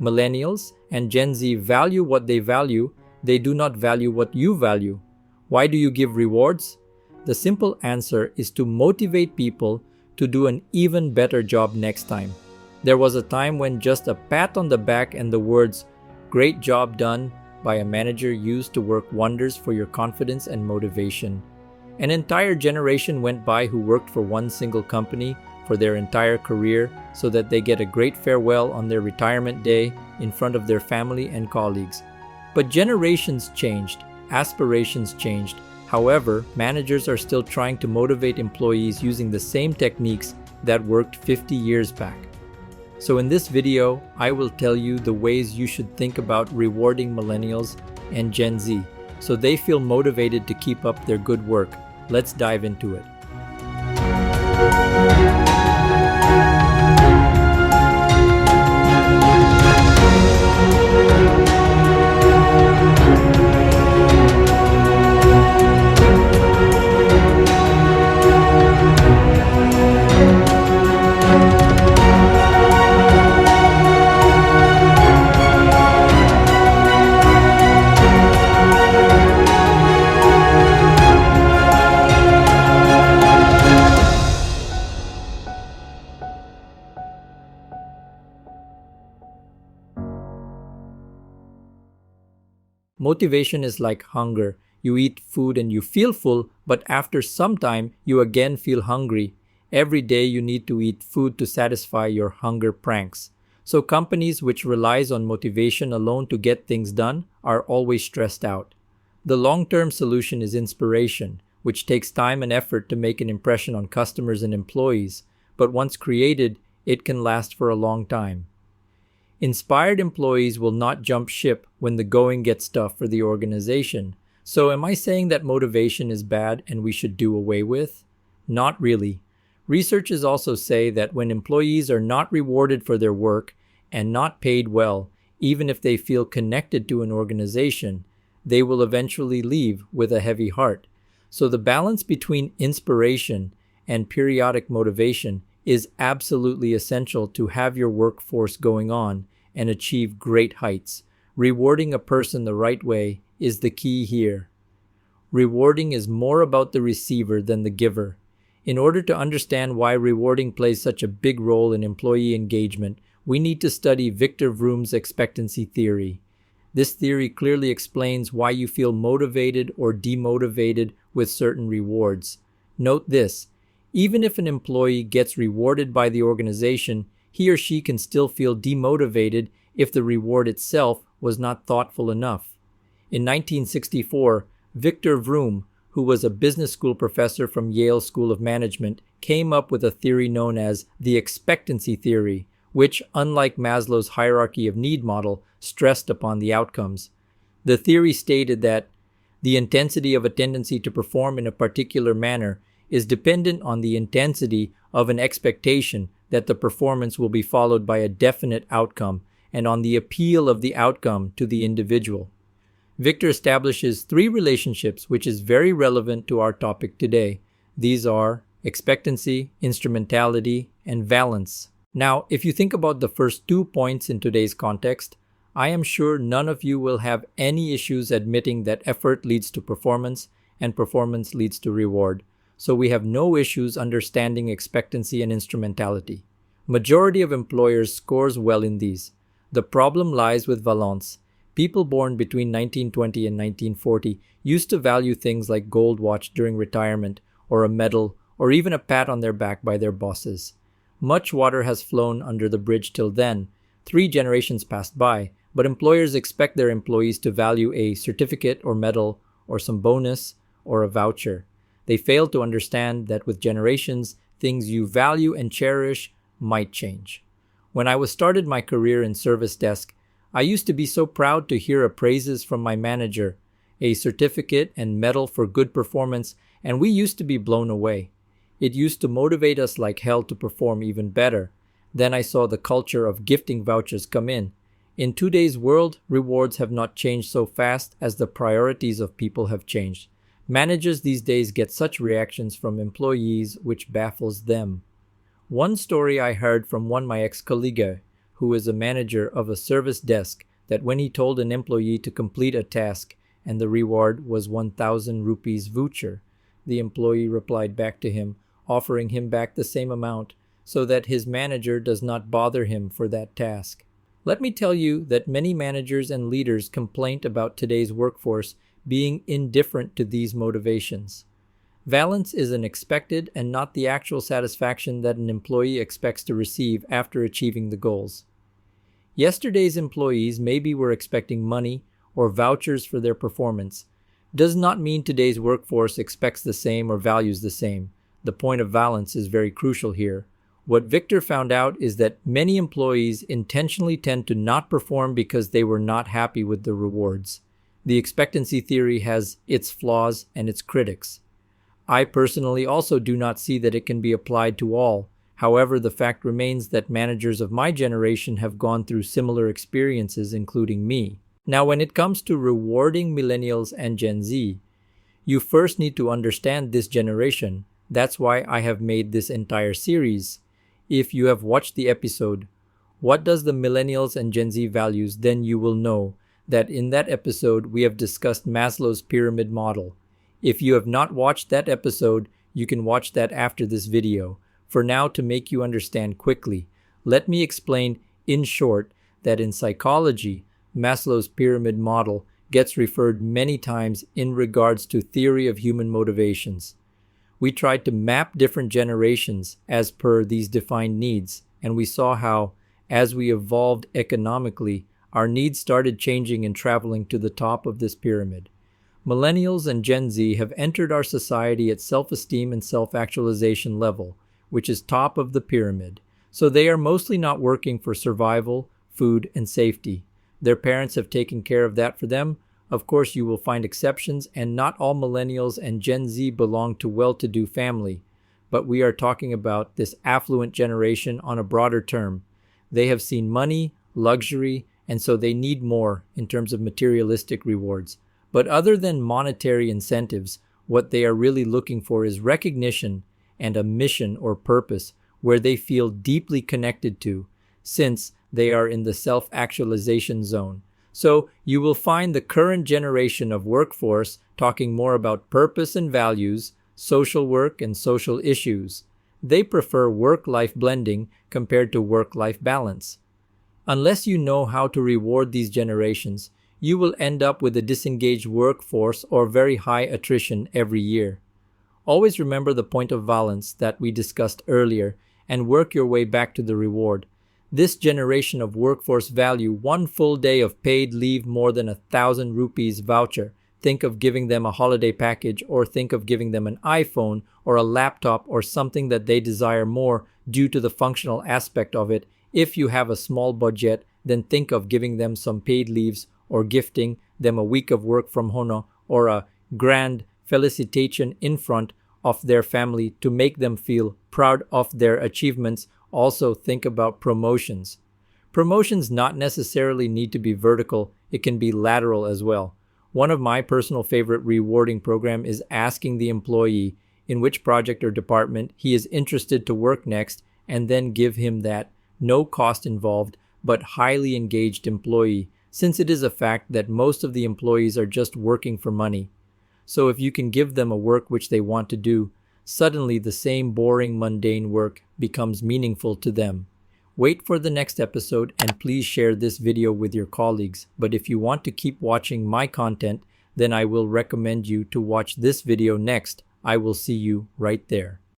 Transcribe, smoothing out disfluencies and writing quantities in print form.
Millennials and Gen Z value what they value, they do not value what you value. Why do you give rewards? The simple answer is to motivate people to do an even better job next time. There was a time when just a pat on the back and the words, "Great job done," by a manager used to work wonders for your confidence and motivation. An entire generation went by who worked for one single company for their entire career so that they get a great farewell on their retirement day in front of their family and colleagues. But generations changed, aspirations changed. However, managers are still trying to motivate employees using the same techniques that worked 50 years back. So in this video, I will tell you the ways you should think about rewarding millennials and Gen Z so they feel motivated to keep up their good work. Let's dive into it. Motivation is like hunger. You eat food and you feel full, but after some time, you again feel hungry. Every day you need to eat food to satisfy your hunger pranks. So companies which relies on motivation alone to get things done are always stressed out. The long-term solution is inspiration, which takes time and effort to make an impression on customers and employees, but once created, it can last for a long time. Inspired employees will not jump ship when the going gets tough for the organization. So am I saying that motivation is bad and we should do away with? Not really. Researchers also say that when employees are not rewarded for their work and not paid well, even if they feel connected to an organization, they will eventually leave with a heavy heart. So the balance between inspiration and periodic motivation is absolutely essential to have your workforce going on and achieve great heights. Rewarding a person the right way is the key here. Rewarding is more about the receiver than the giver. In order to understand why rewarding plays such a big role in employee engagement, we need to study Victor Vroom's expectancy theory. This theory clearly explains why you feel motivated or demotivated with certain rewards. Note this. Even if an employee gets rewarded by the organization, he or she can still feel demotivated if the reward itself was not thoughtful enough. In 1964, Victor Vroom, who was a business school professor from Yale School of Management, came up with a theory known as the expectancy theory, which, unlike Maslow's hierarchy of need model, stressed upon the outcomes. The theory stated that the intensity of a tendency to perform in a particular manner is dependent on the intensity of an expectation that the performance will be followed by a definite outcome and on the appeal of the outcome to the individual. Victor establishes three relationships which is very relevant to our topic today. These are expectancy, instrumentality, and valence. Now, if you think about the first 2 points in today's context, I am sure none of you will have any issues admitting that effort leads to performance and performance leads to reward. So we have no issues understanding expectancy and instrumentality. Majority of employers scores well in these. The problem lies with valence. People born between 1920 and 1940 used to value things like gold watch during retirement, or a medal, or even a pat on their back by their bosses. Much water has flown under the bridge till then. 3 generations passed by, but employers expect their employees to value a certificate or medal, or some bonus, or a voucher. They fail to understand that with generations, things you value and cherish might change. When I was started my career in service desk, I used to be so proud to hear praises from my manager, a certificate and medal for good performance, and we used to be blown away. It used to motivate us like hell to perform even better. Then I saw the culture of gifting vouchers come in. In today's world, rewards have not changed so fast as the priorities of people have changed. Managers these days get such reactions from employees which baffles them. One story I heard from my ex-colleague who is a manager of a service desk, that when he told an employee to complete a task and the reward was 1,000 rupees voucher, the employee replied back to him, offering him back the same amount so that his manager does not bother him for that task. Let me tell you that many managers and leaders complain about today's workforce being indifferent to these motivations. Valence is an expected and not the actual satisfaction that an employee expects to receive after achieving the goals. Yesterday's employees maybe were expecting money or vouchers for their performance. Does not mean today's workforce expects the same or values the same. The point of valence is very crucial here. What Victor found out is that many employees intentionally tend to not perform because they were not happy with the rewards. The expectancy theory has its flaws and its critics. I personally also do not see that it can be applied to all. However, the fact remains that managers of my generation have gone through similar experiences, including me. Now, when it comes to rewarding millennials and Gen Z, you first need to understand this generation. That's why I have made this entire series. If you have watched the episode, What Does the Millennials and Gen Z Values, then you will know that in that episode we have discussed Maslow's pyramid model. If you have not watched that episode, you can watch that after this video. For now, to make you understand quickly, let me explain in short that in psychology, Maslow's pyramid model gets referred many times in regards to theory of human motivations. We tried to map different generations as per these defined needs, and we saw how, as we evolved economically, our needs started changing and traveling to the top of this pyramid. Millennials and Gen Z have entered our society at self-esteem and self-actualization level, which is top of the pyramid. So they are mostly not working for survival, food, and safety. Their parents have taken care of that for them. Of course, you will find exceptions, and not all millennials and Gen Z belong to well-to-do family. But we are talking about this affluent generation on a broader term. They have seen money, luxury, and so they need more in terms of materialistic rewards. But other than monetary incentives, what they are really looking for is recognition and a mission or purpose where they feel deeply connected to, since they are in the self-actualization zone. So you will find the current generation of workforce talking more about purpose and values, social work, and social issues. They prefer work-life blending compared to work-life balance. Unless you know how to reward these generations, you will end up with a disengaged workforce or very high attrition every year. Always remember the point of valence that we discussed earlier and work your way back to the reward. This generation of workforce value one full day of paid leave more than 1,000 rupees voucher. Think of giving them a holiday package, or think of giving them an iPhone or a laptop or something that they desire more due to the functional aspect of it. If you have a small budget, then think of giving them some paid leaves or gifting them a week of work from home or a grand felicitation in front of their family to make them feel proud of their achievements. Also think about promotions. Promotions not necessarily need to be vertical, it can be lateral as well. One of my personal favorite rewarding program is asking the employee in which project or department he is interested to work next, and then give him that no cost involved but highly engaged employee, since it is a fact that most of the employees are just working for money. So if you can give them a work which they want to do, suddenly the same boring, mundane work becomes meaningful to them. Wait for the next episode and please share this video with your colleagues. But if you want to keep watching my content, then I will recommend you to watch this video next. I will see you right there.